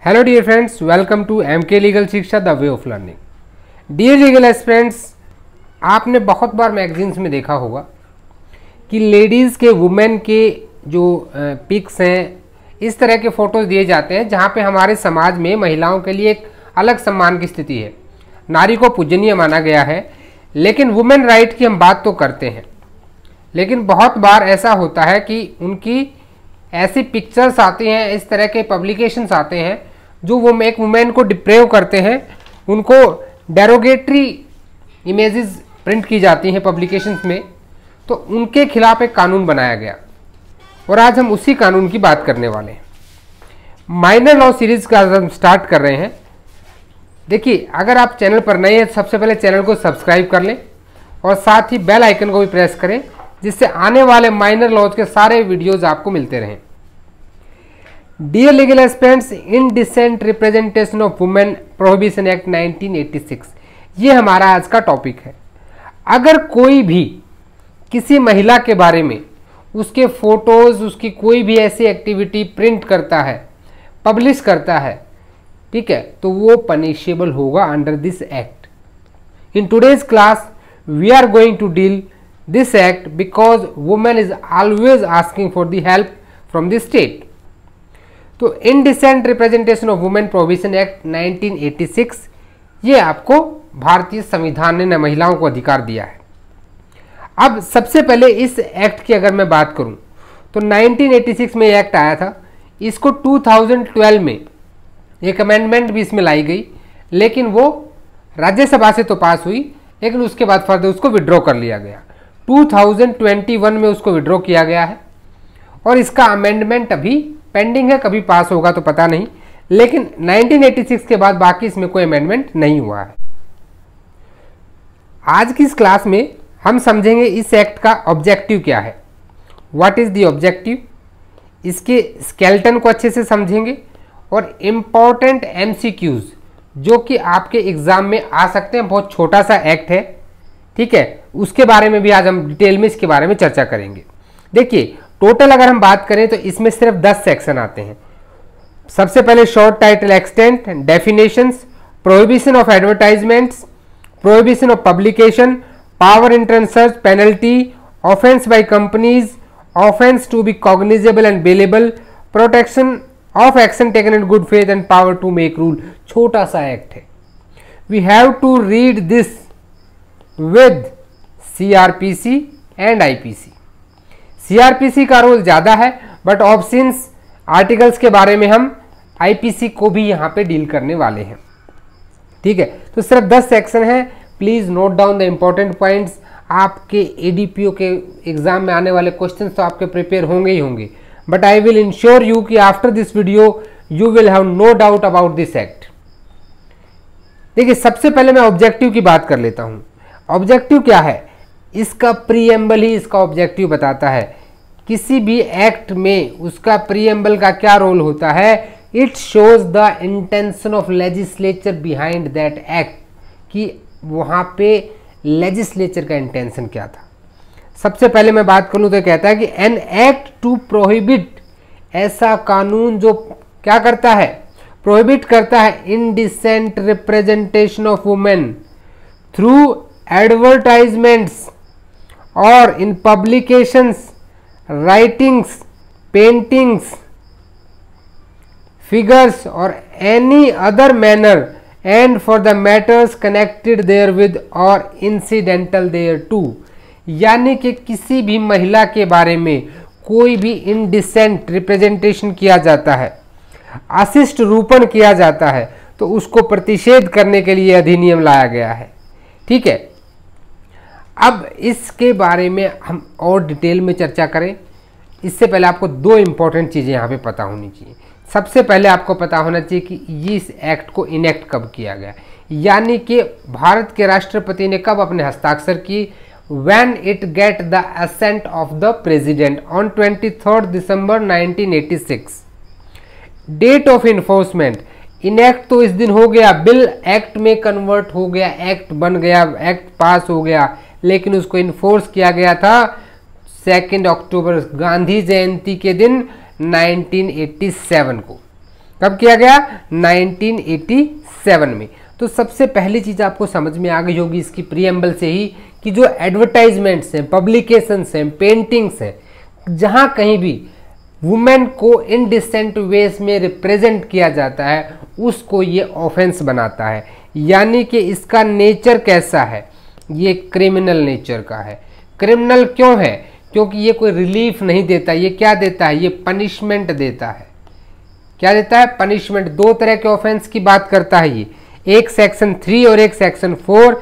Hello dear friends, welcome to MK legal Shiksha the way of learning. Dear legal aspirants, आपने बहुत बार magazines में देखा होगा कि लेडीज़ के वुमेन के जो पिक्स हैं, इस तरह के फ़ोटोज़ दिए जाते हैं जहाँ पे हमारे समाज में महिलाओं के लिए एक अलग सम्मान की स्थिति है, नारी को पूजनीय माना गया है। लेकिन वुमेन राइट की हम बात तो करते हैं, लेकिन बहुत बार ऐसा होता है कि उनकी ऐसी पिक्चर्स आती हैं, इस तरह के पब्लिकेशंस आते हैं जो वो एक वुमेन को डिप्रेव करते हैं, उनको डेरोगेटरी इमेजेस प्रिंट की जाती हैं पब्लिकेशंस में, तो उनके खिलाफ एक कानून बनाया गया और आज हम उसी कानून की बात करने वाले हैं। माइनर लॉ सीरीज का हम स्टार्ट कर रहे हैं। देखिए, अगर आप चैनल पर नए हैं तो सबसे पहले चैनल को सब्सक्राइब कर लें और साथ ही बेल आइकन को भी प्रेस करें, जिससे आने वाले माइनर लॉज के सारे वीडियोज आपको मिलते रहें। Dear legal aspirants, indecent representation of women prohibition act 1986, ये हमारा आज का टॉपिक है। अगर कोई भी किसी महिला के बारे में उसके फोटोज, उसकी कोई भी ऐसी एक्टिविटी प्रिंट करता है, पब्लिश करता है, ठीक है, तो वो पनिशेबल होगा under this act. In today's class we are going to deal this act because woman is always asking for the help from the state. तो indecent representation of women prohibition act 1986, ये आपको भारतीय संविधान ने महिलाओं को अधिकार दिया है। अब सबसे पहले इस एक्ट की अगर मैं बात करूं तो 1986 में एक्ट आया था। इसको 2012 में एक अमेंडमेंट भी इसमें लाई गई, लेकिन वो राज्यसभा से तो पास हुई, लेकिन उसके बाद फर्दर उसको विड्रॉ कर लिया गया। 2021 में उसको विड्रॉ किया गया है और इसका अमेंडमेंट अभी पेंडिंग है, कभी पास होगा तो पता नहीं, लेकिन 1986 के बाद बाकी इसमें कोई अमेंडमेंट नहीं हुआ है। आज की इस क्लास में हम समझेंगे इस एक्ट का ऑब्जेक्टिव क्या है, व्हाट इज द ऑब्जेक्टिव, इसके स्केलेटन को अच्छे से समझेंगे और इम्पॉर्टेंट एमसीक्यूज जो कि आपके एग्जाम में आ सकते हैं। बहुत छोटा सा एक्ट है, ठीक है, उसके बारे में भी आज हम डिटेल में इसके बारे में चर्चा करेंगे। देखिए, टोटल अगर हम बात करें तो इसमें सिर्फ 10 सेक्शन आते हैं। सबसे पहले short title extent, definitions, prohibition of advertisements, prohibition of publication, power enter search, penalty, offence by companies, offence to be cognizable and bailable, protection of action taken in good faith and power to make rule. छोटा सा act है। We have to read this with CRPC and IPC। CRPC का role ज़्यादा है, but options articles के बारे में हम IPC को भी यहाँ पे डील करने वाले हैं, ठीक है। तो सिर्फ 10 सेक्शन है। Please note down the important points. आपके ADPO के एग्जाम में आने वाले क्वेश्चंस तो आपके प्रिपेयर होंगे ही होंगे, but I will insure you कि after this video you will have no doubt about this act. देखिए, सबसे पहले मैं ऑब्जेक्टिव की बात कर लेता हूँ। ऑब्जेक्टिव क्या है? इसका प्रीएम्बल ही इसका ऑब्जेक्टिव बताता है। किसी भी एक्ट में उसका प्रीएम्बल का क्या रोल होता है? It shows the intention of legislature behind that act, कि वहाँ पे लेजिस्लेचर का इंटेंशन क्या था। सबसे पहले मैं बात करूँ तो कहता है कि एन एक्ट टू प्रोहिबिट, ऐसा कानून जो क्या करता है? प्रोहिबिट करता है indecent representation of women through advertisements or in publications, writings, paintings, figures or any other manner and for the matters connected therewith or incidental thereto। यानी कि किसी भी महिला के बारे में कोई भी इनडिसेंट रिप्रेजेंटेशन किया जाता है, अशिष्ट रूपण किया जाता है, तो उसको प्रतिषेध करने के लिए अधिनियम लाया गया है, ठीक है। अब इसके बारे में हम और डिटेल में चर्चा करें, इससे पहले आपको दो इम्पॉर्टेंट चीज़ें यहाँ पे पता होनी चाहिए। सबसे पहले आपको पता होना चाहिए कि ये इस एक्ट को इनेक्ट कब किया गया, यानी कि भारत के राष्ट्रपति ने कब अपने हस्ताक्षर की। When it get the assent of the president on 23 December 1986। Date of enforcement, enact तो इस दिन हो गया, बिल एक्ट में कन्वर्ट हो गया, एक्ट बन गया, एक्ट पास हो गया, लेकिन उसको इन्फोर्स किया गया था 2 अक्टूबर गांधी जयंती के दिन 1987 को। कब किया गया? 1987 में। तो सबसे पहली चीज आपको समझ में आ गई होगी इसकी प्रीएम्बल से ही कि जो एडवर्टाइजमेंट्स हैं, पब्लिकेशंस हैं, पेंटिंग्स हैं, जहां कहीं भी वुमेन को इनडिसेंट वेज में रिप्रेजेंट किया जाता है उसको ये ऑफेंस बनाता है। यानी कि इसका नेचर कैसा है? ये क्रिमिनल नेचर का है। क्रिमिनल क्यों है? क्योंकि ये कोई रिलीफ नहीं देता। ये क्या देता है? ये पनिशमेंट देता है। क्या देता है? पनिशमेंट। दो तरह के ऑफेंस की बात करता है ये, एक सेक्शन 3 और एक सेक्शन 4,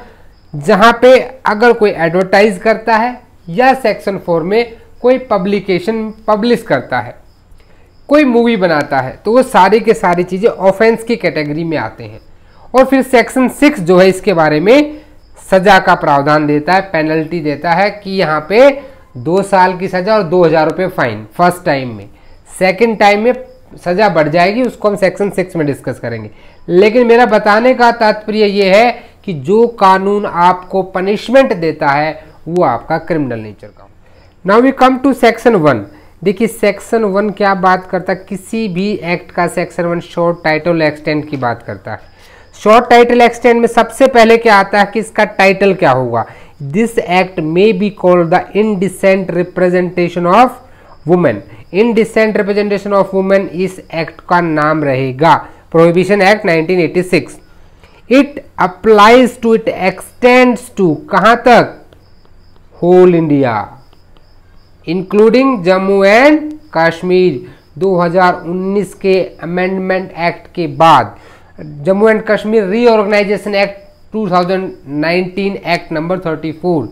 जहां पे अगर कोई एडवर्टाइज करता है या सेक्शन 4 में कोई पब्लिकेशन पब्लिश करता है, कोई मूवी बनाता है, तो वो सारी के सारी चीजें ऑफेंस की कैटेगरी में आते हैं। और फिर सेक्शन 6 जो है इसके बारे में सजा का प्रावधान देता है, पेनल्टी देता है कि यहाँ पे 2 साल की सजा और 2000 रुपये फाइन फर्स्ट टाइम में। सेकंड टाइम में सजा बढ़ जाएगी, उसको हम सेक्शन 6 में डिस्कस करेंगे। लेकिन मेरा बताने का तात्पर्य ये है कि जो कानून आपको पनिशमेंट देता है वो आपका क्रिमिनल नेचर का। Now we come to section 1। देखिए सेक्शन 1 क्या बात करता है? किसी भी एक्ट का सेक्शन 1 शॉर्ट टाइटल एक्सटेंट की बात करता है। शॉर्ट टाइटल एक्सटेंट में सबसे पहले क्या आता है कि इसका टाइटल क्या होगा? This act may be called the indecent representation of women. Indecent representation of women इस एक्ट का नाम रहेगा, prohibition act 1986। It applies to, it extends to, कहां तक? Whole India including Jammu and Kashmir. 2019 के अमेंडमेंट एक्ट के बाद Jammu and Kashmir reorganisation act 2019 act number 34,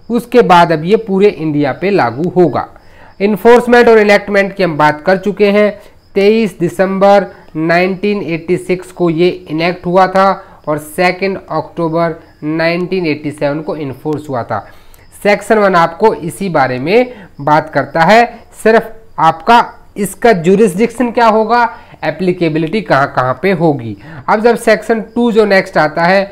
उसके बाद अब ये पूरे इंडिया पे लागू होगा। इन्फोर्समेंट और इनेक्टमेंट की हम बात कर चुके हैं। 23 दिसंबर 1986 को ये इनेक्ट हुआ था और 2 अक्टूबर 1987 को इन्फोर्स हुआ था। सेक्शन 1 आपको इसी बारे में बात करता है। सिर्फ आपका इसका जुरिस्डिक्शन क्या होगा, एप्लीकेबिलिटी कहाँ कहाँ पे होगी। अब जब सेक्शन 2 जो नेक्स्ट आता है,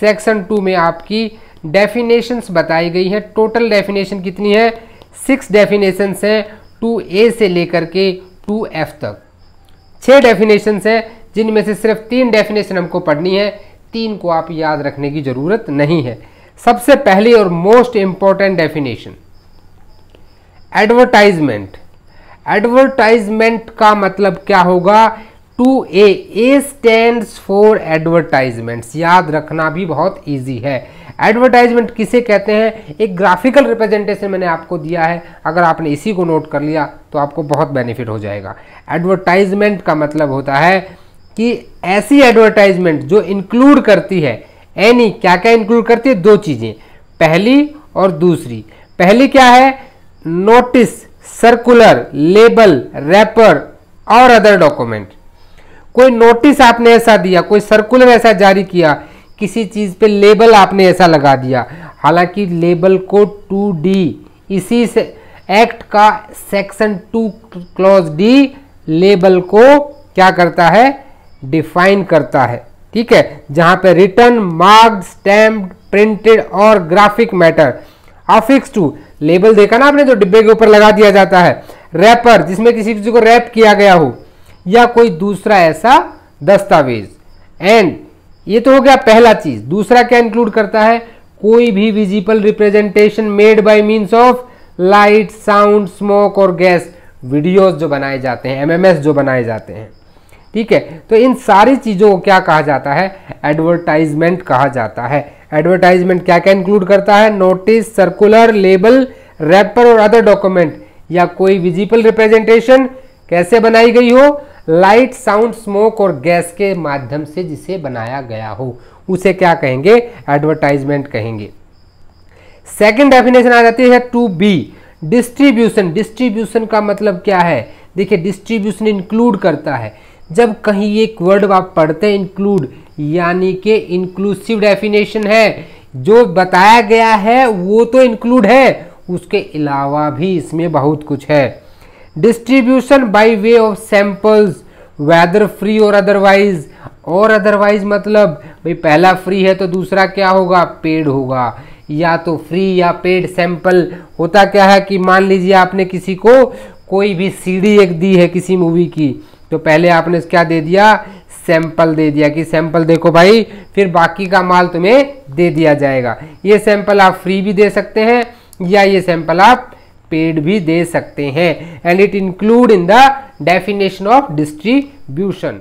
सेक्शन 2 में आपकी डेफिनेशंस बताई गई है। टोटल डेफिनेशन कितनी है? 6 डेफिनेशंस हैं, 2A से लेकर के 2F तक 6 डेफिनेशंस हैं, जिनमें से सिर्फ 3 डेफिनेशन हमको पढ़नी है। 3 को आप याद रखने की जरूरत नहीं है। सबसे पहली और most important definition, advertisement. Advertisement का मतलब क्या होगा? 2A, A stands for advertisements. याद रखना भी बहुत इजी है। एडवर्टाइजमेंट किसे कहते हैं? एक ग्राफिकल रिप्रेजेंटेशन मैंने आपको दिया है, अगर आपने इसी को नोट कर लिया तो आपको बहुत बेनिफिट हो जाएगा। एडवर्टाइजमेंट का मतलब होता है कि ऐसी एडवर्टाइजमेंट जो इंक्लूड करती है एनी, क्या क्या इंक्लूड करती है? 2 चीजें, पहली और दूसरी। पहली क्या है? नोटिस, सर्कुलर, लेबल, रैपर और अदर डॉक्यूमेंट। कोई नोटिस आपने ऐसा दिया, कोई सर्कुलर ऐसा जारी किया, किसी चीज पे लेबल आपने ऐसा लगा दिया। हालांकि लेबल को 2D, इसी से एक्ट का सेक्शन 2 क्लॉज D लेबल को क्या करता है? डिफाइन करता है। ठीक है, जहां पे रिटन, मार्क्ड, स्टैम्प्ड, प्रिंटेड और graphic matter affix to, label देखा ना आपने जो डिब्बे के ऊपर लगा दिया जाता है। रैपर, जिसमें किसी चीज को रैप किया गया हो, या कोई दूसरा ऐसा दस्तावेज। एंड ये तो हो गया पहला चीज। दूसरा क्या इंक्लूड करता है? कोई भी visible representation made by means of light, sound, smoke और गैस। वीडियोस जो बनाए जाते हैं, MMS जो बनाए जाते हैं। ठीक है, तो इन सारी चीजों को क्या कहा जाता है? एडवर्टाइजमेंट कहा जाता है। एडवर्टाइजमेंट क्या क्या इंक्लूड करता है? नोटिस, सर्कुलर, लेबल, रैपर और अदर डॉक्यूमेंट, या कोई विजिबल रिप्रेजेंटेशन कैसे बनाई गई हो? लाइट, साउंड, स्मोक और गैस के माध्यम से जिसे बनाया गया हो, उसे क्या कहेंगे? एडवर्टाइजमेंट कहेंगे। सेकंड डेफिनेशन आ जाती है 2B, डिस्ट्रीब्यूशन। डिस्ट्रीब्यूशन का मतलब क्या है? देखिए, डिस्ट्रीब्यूशन इंक्लूड करता है, जब कहीं एक वर्ड आप पढ़ते हैं इंक्लूड, यानी कि इंक्लूसिव डेफिनेशन है। जो बताया गया है वो तो इंक्लूड है, उसके अलावा भी इसमें बहुत कुछ है। Distribution by way of samples, whether free और अदरवाइज। और अदरवाइज मतलब भाई पहला फ्री है तो दूसरा क्या होगा? पेड होगा। या तो फ्री या पेड सैंपल होता क्या है कि मान लीजिए आपने किसी को कोई भी CD एक दी है किसी मूवी की, तो पहले आपने क्या दे दिया, सैंपल दे दिया कि सैंपल देखो भाई, फिर बाकी का माल तुम्हें दे दिया जाएगा। ये सैंपल आप फ्री भी दे सकते हैं या ये सैंपल आप पेड भी दे सकते हैं। And it include in the definition of distribution.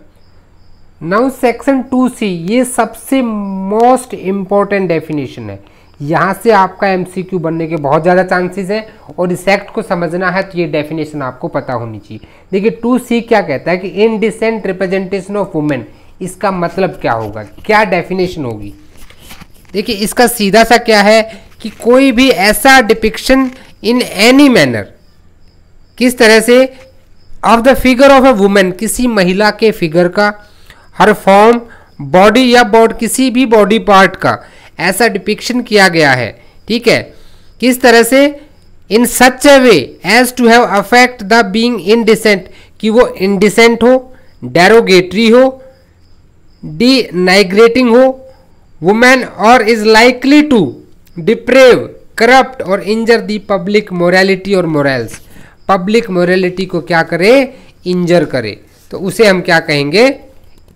Now section 2C, ये सबसे मोस्ट इंपॉर्टेंट डेफिनेशन है। यहाँ से आपका MCQ बनने के बहुत ज़्यादा चांसेस हैं और इस एक्ट को समझना है तो ये डेफिनेशन आपको पता होनी चाहिए। देखिए 2C क्या कहता है कि इनडिसेंट रिप्रेजेंटेशन ऑफ वुमेन, इसका मतलब क्या होगा, क्या डेफिनेशन होगी। देखिए इसका सीधा सा क्या है कि कोई भी ऐसा डिपिक्शन इन एनी मैनर, किस तरह से, of the figure of a women, किसी महिला के फिगर का, हर फॉर्म, बॉडी या किसी भी बॉडी पार्ट का ऐसा डिपिक्शन किया गया है, ठीक है, किस तरह से, in such a way as to have affect the being indecent, कि वो इनडिसेंट हो, डेरोगेटरी हो, डिनाइग्रेटिंग हो वुमेन, और is likely to deprave, corrupt और इंजर दी पब्लिक मोरालिटी और मोरल्स, पब्लिक मोरालिटी को क्या करे, इंजर करे, तो उसे हम क्या कहेंगे,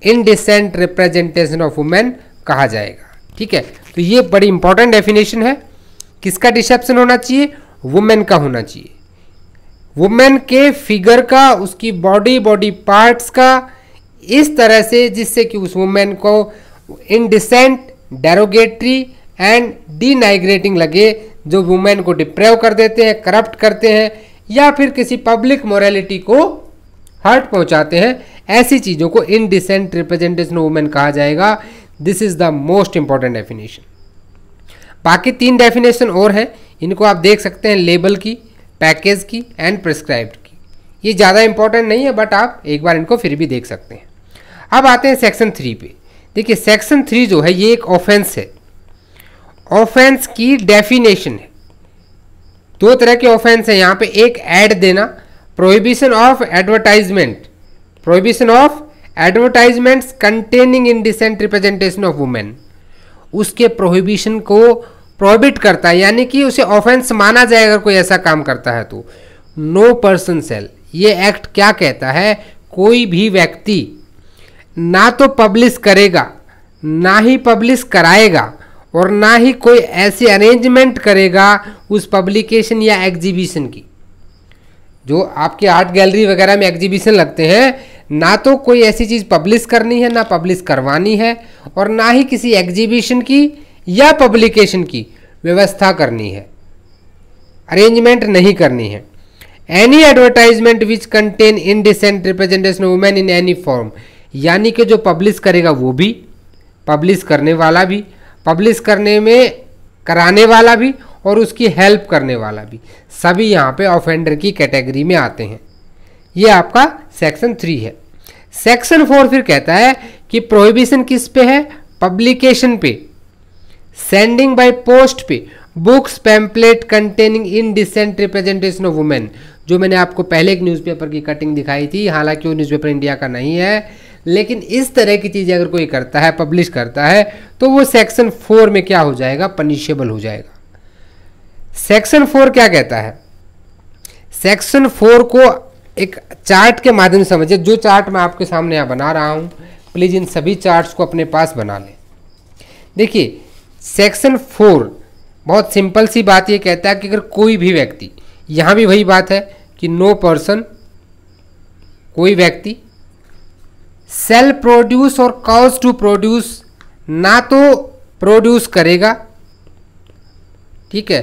इनडिसेंट रिप्रेजेंटेशन ऑफ वुमेन कहा जाएगा। ठीक है, तो ये बड़ी इंपॉर्टेंट डेफिनेशन है। किसका डिसेप्शन होना चाहिए, वुमेन का होना चाहिए, वुमेन के फिगर का, उसकी बॉडी पार्ट्स का, इस तरह से जिससे कि उस वुमेन को इनडिसेंट, डेरोगेटरी एंड डिनाइग्रेटिंग लगे, जो वुमेन को डिप्रेव कर देते हैं, करप्ट करते हैं या फिर किसी पब्लिक मोरालिटी को हर्ट पहुंचाते हैं, ऐसी चीज़ों को इनडिसेंट रिप्रेजेंटेशन ऑफ वुमेन कहा जाएगा। This is the most important definition. बाकी 3 डेफिनेशन और हैं, इनको आप देख सकते हैं, लेबल की, पैकेज की एंड प्रिस्क्राइब्ड की। ये ज़्यादा इंपॉर्टेंट नहीं है बट आप एक बार इनको फिर भी देख सकते हैं। अब आते हैं सेक्शन 3 पे। देखिए सेक्शन 3 जो है ये एक ऑफेंस है। ऑफेंस की डेफिनेशन है, 2 तरह के ऑफेंस है यहाँ पे। एक ऐड देना, prohibition of advertisement, prohibition of advertisements containing indecent representation of women, उसके प्रोहिबिशन को प्रोहिबिट करता है, यानी कि उसे ऑफेंस माना जाएगा अगर कोई ऐसा काम करता है तो। नो पर्सन सेल, ये एक्ट क्या कहता है, कोई भी व्यक्ति ना तो पब्लिश करेगा, ना ही पब्लिश कराएगा और ना ही कोई ऐसी अरेंजमेंट करेगा उस पब्लिकेशन या एग्जीबिशन की। जो आपके आर्ट गैलरी वगैरह में एग्जीबिशन लगते हैं, ना तो कोई ऐसी चीज़ पब्लिश करनी है, ना पब्लिश करवानी है, और ना ही किसी एग्जीबिशन की या पब्लिकेशन की व्यवस्था करनी है, अरेंजमेंट नहीं करनी है। Any advertisement which contain indecent representation of women in any form, यानी कि जो पब्लिश करेगा वो भी, पब्लिश करने वाला भी, पब्लिश करने में कराने वाला भी और उसकी हेल्प करने वाला भी, सभी यहाँ पे ऑफेंडर की कैटेगरी में आते हैं। ये आपका सेक्शन 3 है। सेक्शन 4 फिर कहता है कि प्रोहिबिशन किस पे है, पब्लिकेशन पे, सेंडिंग बाय पोस्ट पे, books pamphlet containing indecent representation of women. जो मैंने आपको पहले एक न्यूज़पेपर की कटिंग दिखाई थी, हालांकि वो न्यूज़पेपर इंडिया का नहीं है, लेकिन इस तरह की चीज़ें अगर कोई करता है, पब्लिश करता है, तो वो सेक्शन 4 में क्या हो जाएगा, पनिशेबल हो जाएगा। सेक्शन 4 क्या कहता है, सेक्शन 4 को एक चार्ट के माध्यम से समझिए। जो चार्ट मैं आपके सामने यहाँ बना रहा हूँ, प्लीज़ इन सभी चार्ट्स को अपने पास बना लें। देखिए सेक्शन 4 बहुत सिंपल सी बात ये कहता है कि अगर कोई भी व्यक्ति, यहाँ भी वही बात है कि नो पर्सन, कोई व्यक्ति सेल प्रोड्यूस और कॉज टू प्रोड्यूस, ना तो प्रोड्यूस करेगा, ठीक है,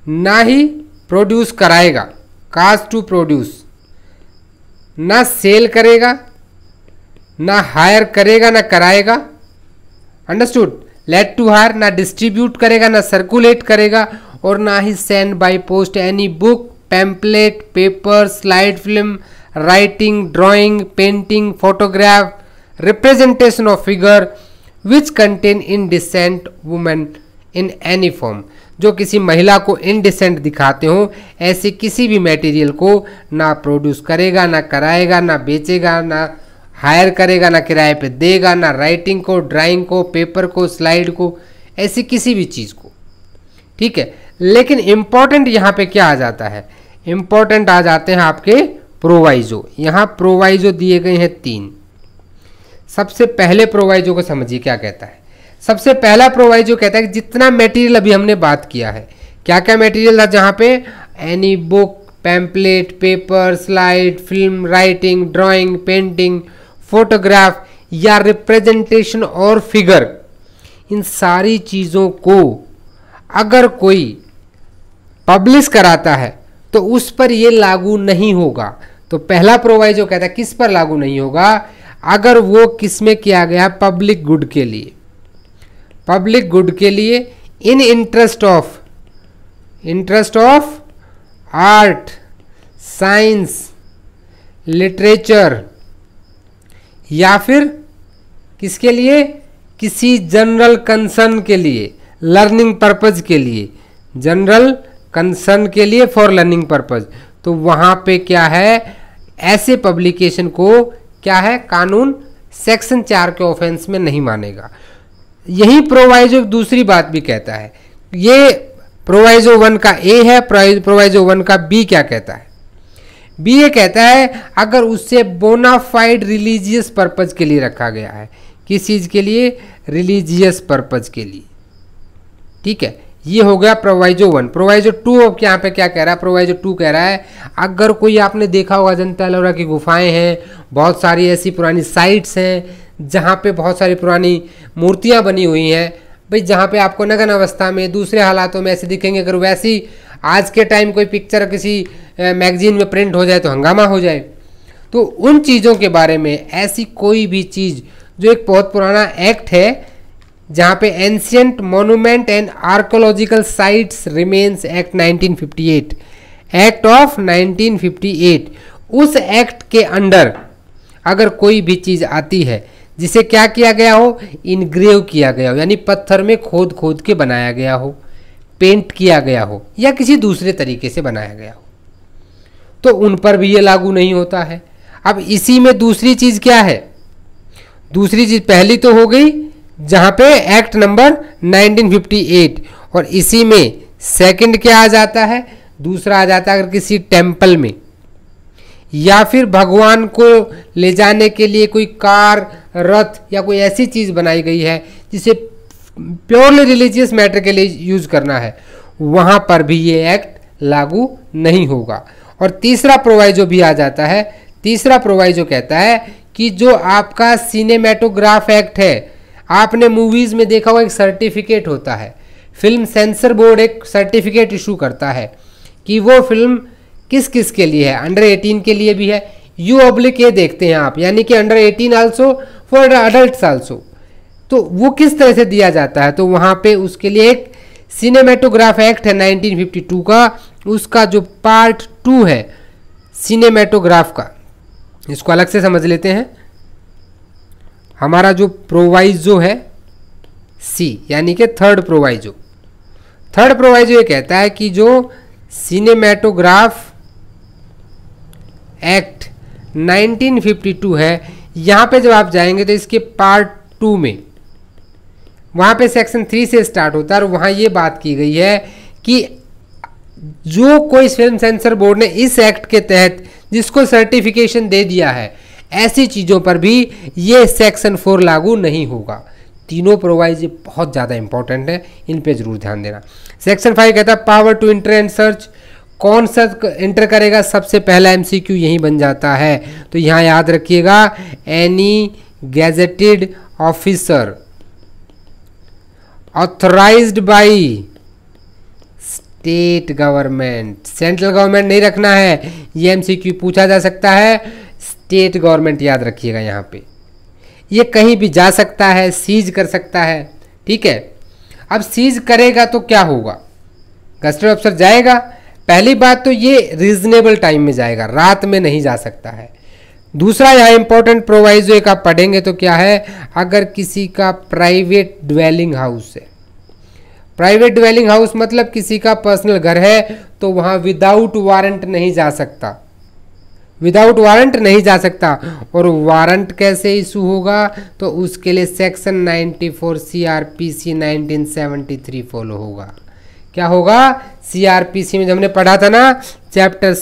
ना ही प्रोड्यूस कराएगा, काज टू प्रोड्यूस, ना सेल करेगा, ना हायर करेगा, ना कराएगा, अंडरस्टूड, लेट टू हायर, ना डिस्ट्रीब्यूट करेगा, ना सर्कुलेट करेगा, और ना ही send by post any book, pamphlet, paper, slide film, writing, drawing, painting, photograph, representation of figure which contain indecent women in any form, जो किसी महिला को इनडिसेंट दिखाते हो, ऐसे किसी भी मटेरियल को ना प्रोड्यूस करेगा, ना कराएगा, ना बेचेगा, ना हायर करेगा, ना किराए पे देगा, ना राइटिंग को, ड्राइंग को, पेपर को, स्लाइड को, ऐसी किसी भी चीज़ को, ठीक है। लेकिन इम्पॉर्टेंट यहाँ पे क्या आ जाता है, इम्पॉर्टेंट आ जाते हैं आपके प्रोवाइजो। यहाँ प्रोवाइजो दिए गए हैं 3। सबसे पहले प्रोवाइजो को समझिए क्या कहता है। सबसे पहला प्रोवाइजो कहता है कि जितना मटेरियल अभी हमने बात किया है, क्या क्या मटेरियल था जहाँ पे, any book, pamphlet, paper, slide, film, writing, drawing, painting, photograph या रिप्रेजेंटेशन और फिगर, इन सारी चीज़ों को अगर कोई पब्लिश कराता है तो उस पर ये लागू नहीं होगा। तो पहला प्रोवाइजो कहता है किस पर लागू नहीं होगा, अगर वो किस में किया गया, पब्लिक गुड के लिए, पब्लिक गुड के लिए, इन interest of art, science, literature, या फिर किसके लिए, किसी जनरल कंसर्न के लिए, लर्निंग पर्पज के लिए, जनरल कंसर्न के लिए, फॉर लर्निंग पर्पज। तो वहां पे क्या है, ऐसे पब्लिकेशन को क्या है, कानून सेक्शन 4 के ऑफेंस में नहीं मानेगा। यही प्रोवाइजो दूसरी बात भी कहता है। ये प्रोवाइजो 1 का ए है, प्रोवाइजो 1 का बी क्या कहता है। बी ये कहता है अगर उससे बोनाफाइड रिलीजियस पर्पज के लिए रखा गया है, किस चीज़ के लिए, रिलीजियस पर्पज के लिए। ठीक है, ये हो गया प्रोवाइजो 1। प्रोवाइजो 2 अब यहाँ पे क्या कह रहा है, प्रोवाइजो 2 कह रहा है अगर कोई, आपने देखा होगा अजंता एलोरा की गुफाएं हैं, बहुत सारी ऐसी पुरानी साइट्स हैं जहाँ पे बहुत सारी पुरानी मूर्तियाँ बनी हुई हैं भाई, जहाँ पे आपको नग्न अवस्था में, दूसरे हालातों में ऐसे दिखेंगे। अगर वैसी आज के टाइम कोई पिक्चर किसी मैगजीन में प्रिंट हो जाए तो हंगामा हो जाए। तो उन चीज़ों के बारे में, ऐसी कोई भी चीज़ जो एक बहुत पुराना एक्ट है जहाँ पे ancient monument and archaeological sites remains act 1958, act of 1958, उस एक्ट के अंडर अगर कोई भी चीज़ आती है जिसे क्या किया गया हो, इनग्रेव किया गया हो, यानी पत्थर में खोद खोद के बनाया गया हो, पेंट किया गया हो, या किसी दूसरे तरीके से बनाया गया हो, तो उन पर भी ये लागू नहीं होता है। अब इसी में दूसरी चीज़ क्या है, दूसरी चीज़ पहली तो हो गई जहाँ पे एक्ट नंबर 1958, और इसी में सेकंड क्या आ जाता है, दूसरा आ जाता है अगर किसी टेम्पल में या फिर भगवान को ले जाने के लिए कोई कार, रथ या कोई ऐसी चीज़ बनाई गई है जिसे प्योरली रिलीजियस मैटर के लिए यूज़ करना है, वहाँ पर भी ये एक्ट लागू नहीं होगा। और तीसरा प्रोवाइजो भी आ जाता है। तीसरा प्रोवाइजो कहता है कि जो आपका सिनेमेटोग्राफ एक्ट है, आपने मूवीज़ में देखा हुआ एक सर्टिफिकेट होता है, फिल्म सेंसर बोर्ड एक सर्टिफिकेट इशू करता है कि वो फिल्म किस किस के लिए है, अंडर 18 के लिए भी है, U/A देखते हैं आप, यानी कि under 18 also, for adult also. तो वो किस तरह से दिया जाता है, तो वहाँ पे उसके लिए एक सिनेमेटोग्राफ एक्ट है 1952 का, उसका जो पार्ट 2 है सिनेमेटोग्राफ का, इसको अलग से समझ लेते हैं। हमारा जो प्रोवाइजो है सी, यानी कि थर्ड प्रोवाइजो ये कहता है कि जो सिनेमेटोग्राफ एक्ट 1952 है, यहाँ पे जब आप जाएंगे तो इसके पार्ट 2 में, वहाँ पे सेक्शन 3 से स्टार्ट होता है और वहाँ ये बात की गई है कि जो कोई फिल्म सेंसर बोर्ड ने इस एक्ट के तहत जिसको सर्टिफिकेशन दे दिया है, ऐसी चीज़ों पर भी ये सेक्शन 4 लागू नहीं होगा। तीनों प्रोवाइजो बहुत ज़्यादा इंपॉर्टेंट है, इन पे जरूर ध्यान देना। सेक्शन 5 कहता है power to enter and search, कौन सा इंटर करेगा, सबसे पहला MCQ यही बन जाता है। तो यहाँ याद रखिएगा, any gazetted officer authorised by state government, central government नहीं रखना है, ये MCQ पूछा जा सकता है, स्टेट गवर्नमेंट याद रखिएगा। यहाँ पे ये कहीं भी जा सकता है, सीज कर सकता है, ठीक है। अब सीज करेगा तो क्या होगा, गस्टेड ऑफिसर जाएगा, पहली बात तो ये रीजनेबल टाइम में जाएगा, रात में नहीं जा सकता है। दूसरा यहाँ इंपॉर्टेंट प्रोवाइजो एक आप पढ़ेंगे तो क्या है, अगर किसी का प्राइवेट ड्वेलिंग हाउस है, प्राइवेट ड्वेलिंग हाउस मतलब किसी का पर्सनल घर है, तो वहाँ विदाउट वारंट नहीं जा सकता, विदाउट वारंट नहीं जा सकता। और वारंट कैसे इशू होगा, तो उसके लिए सेक्शन 94 CRPC 1973 फॉलो होगा। क्या होगा, CRPC में हमने पढ़ा था ना, चैप्टर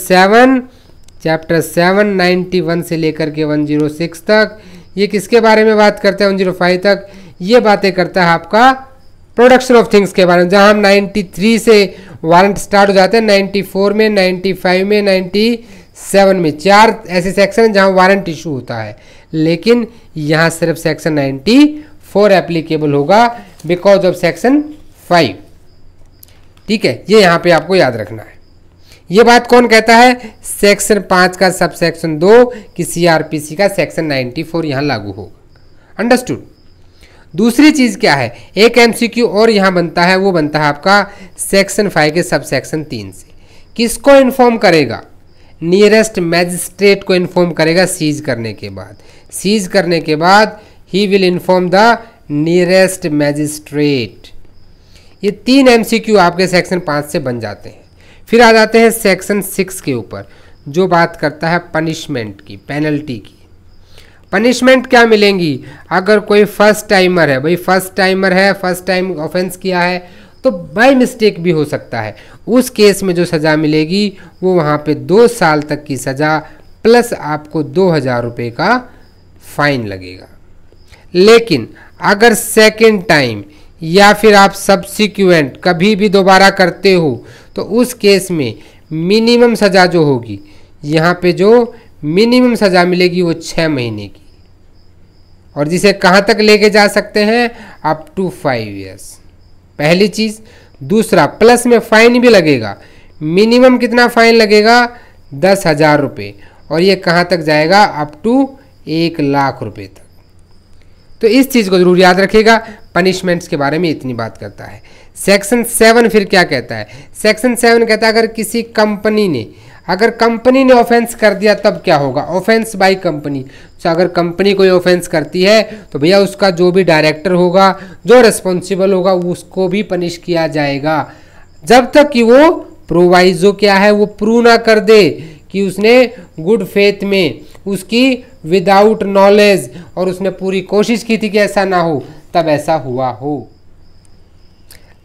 चैप्टर 791 से लेकर के 106 तक। ये किसके बारे में बात करता है? 105 तक ये बातें करता है आपका प्रोडक्शन ऑफ थिंग्स के बारे में, जहां हम 93 से वारंट स्टार्ट हो जाते हैं, 94 में, 95 में, 97 में, 4 ऐसे सेक्शन हैं जहां वारंट इशू होता है, लेकिन यहां सिर्फ सेक्शन 94 एप्लीकेबल होगा बिकॉज ऑफ सेक्शन 5। ठीक है, ये यहां पे आपको याद रखना है। ये बात कौन कहता है? सेक्शन 5 का सब सेक्शन 2 कि सीआरपीसी का सेक्शन 94 यहां लागू होगा। अंडरस्टूड। दूसरी चीज क्या है? एक एमसीक्यू और यहां बनता है, वो बनता है आपका सेक्शन 5 के सब सेक्शन 3 से। किसको इन्फॉर्म करेगा? नियरेस्ट मैजिस्ट्रेट को इन्फॉर्म करेगा सीज करने के बाद। सीज करने के बाद he will inform the nearest magistrate. ये 3 एमसीक्यू आपके सेक्शन 5 से बन जाते हैं। फिर आ जाते हैं सेक्शन 6 के ऊपर, जो बात करता है पनिशमेंट की, पेनल्टी की। पनिशमेंट क्या मिलेंगी? अगर कोई फर्स्ट टाइमर है, भाई फर्स्ट टाइमर है, फर्स्ट टाइम ऑफेंस किया है, तो बाय मिस्टेक भी हो सकता है, उस केस में जो सज़ा मिलेगी वो वहाँ पे 2 साल तक की सज़ा प्लस आपको 2000 रुपये का फाइन लगेगा। लेकिन अगर सेकेंड टाइम या फिर आप सब्सिक्वेंट कभी भी दोबारा करते हो तो उस केस में मिनिमम सज़ा जो होगी, यहाँ पे जो मिनिमम सज़ा मिलेगी वो 6 महीने की, और जिसे कहाँ तक लेके जा सकते हैं? Up to 5 years. पहली चीज़। दूसरा, प्लस में फाइन भी लगेगा। मिनिमम कितना फाइन लगेगा? 10,000 रुपये, और ये कहाँ तक जाएगा? अप टू 1 लाख रुपये तक। तो इस चीज़ को जरूर याद रखिएगा। पनिशमेंट्स के बारे में इतनी बात करता है। सेक्शन 7 फिर क्या कहता है? सेक्शन 7 कहता है अगर किसी कंपनी ने, अगर कंपनी ने ऑफेंस कर दिया तब क्या होगा? Offence by company. तो अगर कंपनी कोई ऑफेंस करती है तो भैया उसका जो भी डायरेक्टर होगा, जो रिस्पॉन्सिबल होगा, उसको भी पनिश किया जाएगा, जब तक कि वो प्रोवाइजो क्या है वो प्रूव ना कर दे कि उसने गुड फेथ में, उसकी विदाउट नॉलेज, और उसने पूरी कोशिश की थी कि ऐसा ना हो, तब ऐसा हुआ हो।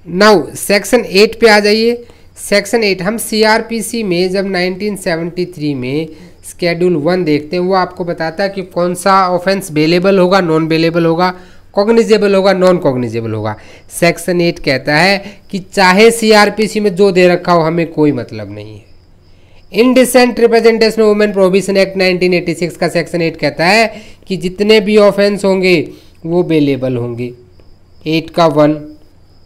नाउ सेक्शन 8 पे आ जाइए। सेक्शन 8 हम सीआरपीसी में जब 1973 में शेड्यूल 1 देखते हैं, वो आपको बताता है कि कौन सा ऑफेंस बेलेबल होगा, नॉन बेलेबल होगा, कॉग्निजेबल होगा, नॉन कॉग्निजेबल होगा। सेक्शन 8 कहता है कि चाहे सीआरपीसी में जो दे रखा हो, हमें कोई मतलब नहीं है। Indecent representation women prohibition act 1986 का सेक्शन 8 कहता है कि जितने भी ऑफेंस होंगे वो बेलेबल होंगे। 8 का 1,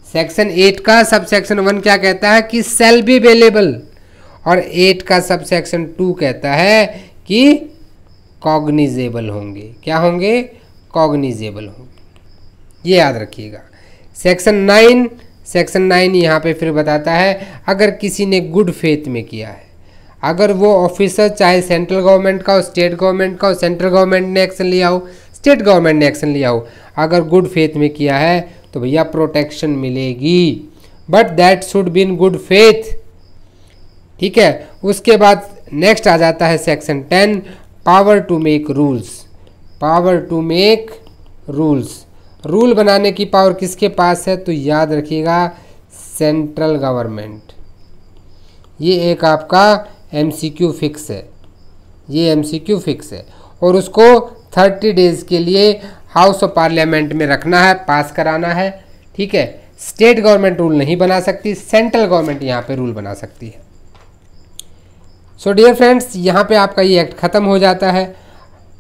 सेक्शन 8 का सब सेक्शन 1 क्या कहता है? कि सेल बी बेलेबल, और 8 का सब सेक्शन 2 कहता है कि कॉग्निजेबल होंगे। क्या होंगे? कॉग्निजेबल होंगे। ये याद रखिएगा। सेक्शन 9 यहाँ पे फिर बताता है अगर किसी ने गुड फेथ में किया है, अगर वो ऑफिसर चाहे सेंट्रल गवर्नमेंट का हो, स्टेट गवर्नमेंट का हो, सेंट्रल गवर्नमेंट ने एक्शन लिया हो, स्टेट गवर्नमेंट ने एक्शन लिया हो, अगर गुड फेथ में किया है तो भैया प्रोटेक्शन मिलेगी, but that should be in good faith. ठीक है। उसके बाद नेक्स्ट आ जाता है section 10, power to make rules. Power to make rules, rule बनाने की पावर किसके पास है? तो याद रखिएगा सेंट्रल गवर्नमेंट। ये एक आपका एमसीक्यू फिक्स है, ये एमसीक्यू फिक्स है, और उसको 30 डेज के लिए हाउस ऑफ पार्लियामेंट में रखना है, पास कराना है। ठीक है। स्टेट गवर्नमेंट रूल नहीं बना सकती, सेंट्रल गवर्नमेंट यहाँ पे रूल बना सकती है। सो डियर फ्रेंड्स, यहाँ पे आपका ये एक्ट खत्म हो जाता है।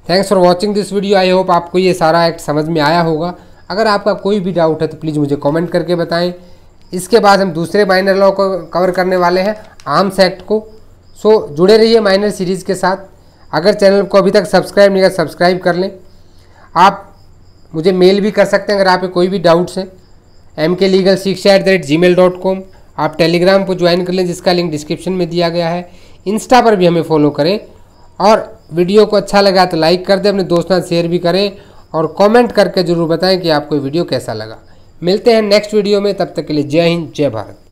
Thanks for watching this video. I hope आपको ये सारा एक्ट समझ में आया होगा। अगर आपका कोई भी डाउट है तो प्लीज़ मुझे कमेंट करके बताएं। इसके बाद हम दूसरे माइनर लॉ को कवर करने वाले हैं, आर्म्स एक्ट को। सो जुड़े रहिए माइनर सीरीज़ के साथ। अगर चैनल को अभी तक सब्सक्राइब नहीं किया, सब्सक्राइब कर लें। आप मुझे मेल भी कर सकते हैं अगर आपके कोई भी डाउट्स हैं, mklegalshiksha@gmail.com। आप टेलीग्राम को ज्वाइन कर लें, जिसका लिंक डिस्क्रिप्शन में दिया गया है। इंस्टा पर भी हमें फॉलो करें, और वीडियो को अच्छा लगा तो लाइक कर दें, अपने दोस्तों से शेयर भी करें, और कमेंट करके ज़रूर बताएं कि आपको वीडियो कैसा लगा। मिलते हैं नेक्स्ट वीडियो में, तब तक के लिए जय हिंद, जय भारत।